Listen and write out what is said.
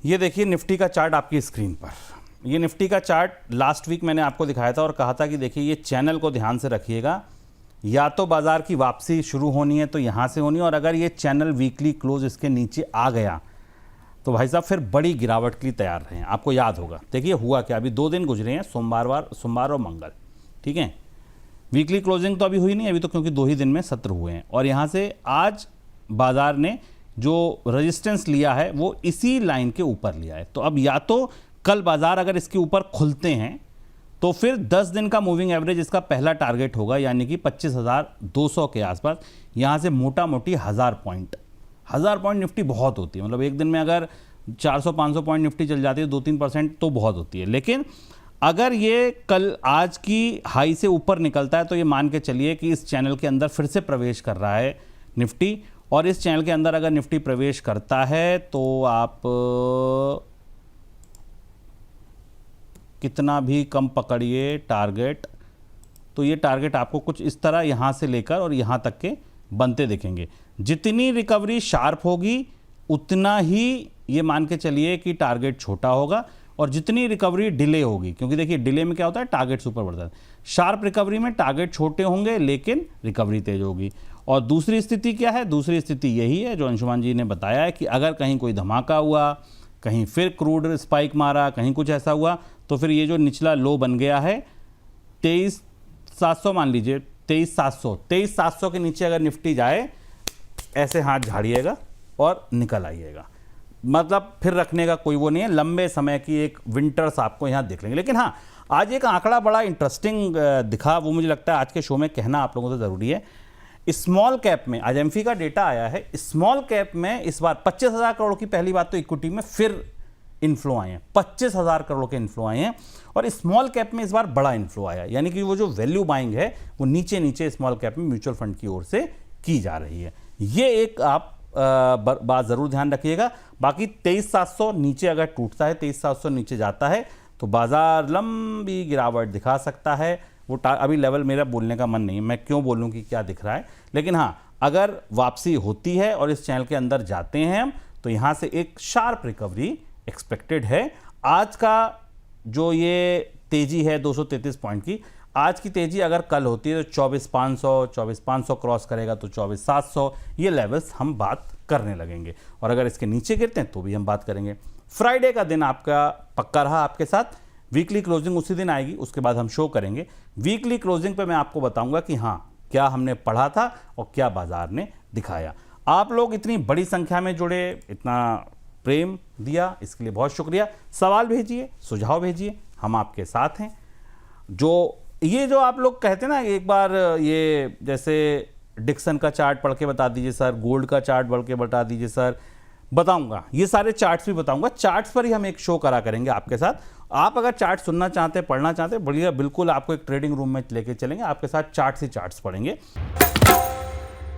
ये देखिए निफ्टी का चार्ट आपकी स्क्रीन पर। ये निफ्टी का चार्ट लास्ट वीक मैंने आपको दिखाया था और कहा था कि देखिए ये चैनल को ध्यान से रखिएगा, या तो बाजार की वापसी शुरू होनी है तो यहाँ से होनी है, और अगर ये चैनल वीकली क्लोज इसके नीचे आ गया तो भाई साहब फिर बड़ी गिरावट के लिए तैयार रहें। आपको याद होगा, देखिए हुआ क्या, अभी 2 दिन गुजरे हैं, सोमवार और मंगल, ठीक है। वीकली क्लोजिंग तो अभी हुई नहीं अभी तो, क्योंकि 2 ही दिन में सत्र हुए हैं, और यहाँ से आज बाजार ने जो रेजिस्टेंस लिया है वो इसी लाइन के ऊपर लिया है। तो अब या तो कल बाजार अगर इसके ऊपर खुलते हैं तो फिर 10 दिन का मूविंग एवरेज इसका पहला टारगेट होगा, यानी कि 25,200 के आसपास। यहाँ से मोटा मोटी 1000 पॉइंट निफ्टी बहुत होती है, मतलब एक दिन में अगर 400-500 पॉइंट निफ्टी चल जाती है 2-3% तो बहुत होती है। लेकिन अगर ये कल आज की हाई से ऊपर निकलता है तो ये मान के चलिए कि इस चैनल के अंदर फिर से प्रवेश कर रहा है निफ्टी, और इस चैनल के अंदर अगर निफ्टी प्रवेश करता है तो आप कितना भी कम पकड़िए टारगेट, तो ये टारगेट आपको कुछ इस तरह यहाँ से लेकर और यहाँ तक के बनते दिखेंगे। जितनी रिकवरी शार्प होगी उतना ही ये मान के चलिए कि टारगेट छोटा होगा, और जितनी रिकवरी डिले होगी, क्योंकि देखिए डिले में क्या होता है, टारगेट ऊपर बढ़ता है। शार्प रिकवरी में टारगेट छोटे होंगे लेकिन रिकवरी तेज होगी। और दूसरी स्थिति क्या है, दूसरी स्थिति यही है जो अंशुमान जी ने बताया है कि अगर कहीं कोई धमाका हुआ, कहीं फिर क्रूड स्पाइक मारा, कहीं कुछ ऐसा हुआ, तो फिर ये जो निचला लो बन गया है 23,700 मान लीजिए, 23,700 के नीचे अगर निफ्टी जाए, ऐसे हाथ झाड़िएगा और निकल आइएगा, मतलब फिर रखने का कोई वो नहीं है। लंबे समय की एक विंटर्स आपको यहाँ दिख लेंगे। लेकिन हाँ, आज एक आंकड़ा बड़ा इंटरेस्टिंग दिखा, वो मुझे लगता है आज के शो में कहना आप लोगों से ज़रूरी है। स्मॉल कैप में आज एमफी का डेटा आया है, स्मॉल कैप में इस बार 25,000 करोड़ की पहली बात तो इक्विटी में फिर इन्फ्लो आए हैं, 25,000 करोड़ के इन्फ्लो आए हैं, और स्मॉल कैप में इस बार बड़ा इन्फ्लो आया, यानी कि वो जो वैल्यू बाइंग है वो नीचे नीचे स्मॉल कैप में म्यूचुअल फंड की ओर से की जा रही है। ये एक आप बात ज़रूर ध्यान रखिएगा। बाकी 23,700 नीचे अगर टूटता है, 23,700 नीचे जाता है तो बाजार लंबी गिरावट दिखा सकता है। वो अभी लेवल मेरा बोलने का मन नहीं है, मैं क्यों बोलूं कि क्या दिख रहा है, लेकिन हाँ, अगर वापसी होती है और इस चैनल के अंदर जाते हैं हम, तो यहाँ से एक शार्प रिकवरी एक्सपेक्टेड है। आज का जो ये तेजी है 233 पॉइंट की, आज की तेजी अगर कल होती है तो 24,500 क्रॉस करेगा तो 24,700, ये लेवल्स हम बात करने लगेंगे, और अगर इसके नीचे गिरते हैं तो भी हम बात करेंगे। फ्राइडे का दिन आपका पक्का रहा आपके साथ, वीकली क्लोजिंग उसी दिन आएगी, उसके बाद हम शो करेंगे। वीकली क्लोजिंग पे मैं आपको बताऊंगा कि हाँ क्या हमने पढ़ा था और क्या बाजार ने दिखाया। आप लोग इतनी बड़ी संख्या में जुड़े, इतना प्रेम दिया, इसके लिए बहुत शुक्रिया। सवाल भेजिए, सुझाव भेजिए, हम आपके साथ हैं। जो आप लोग कहते हैं ना, एक बार ये जैसे डिक्सन का चार्ट पढ़ के बता दीजिए सर, गोल्ड का चार्ट पढ़ के बता दीजिए सर, बताऊंगा, ये सारे चार्ट्स भी बताऊंगा। चार्ट्स पर ही हम एक शो करा करेंगे आपके साथ। आप अगर चार्ट सुनना चाहते हैं, पढ़ना चाहते हैं, बढ़िया, बिल्कुल आपको एक ट्रेडिंग रूम में लेके चलेंगे, आपके साथ चार्ट्स ही चार्ट्स पढ़ेंगे।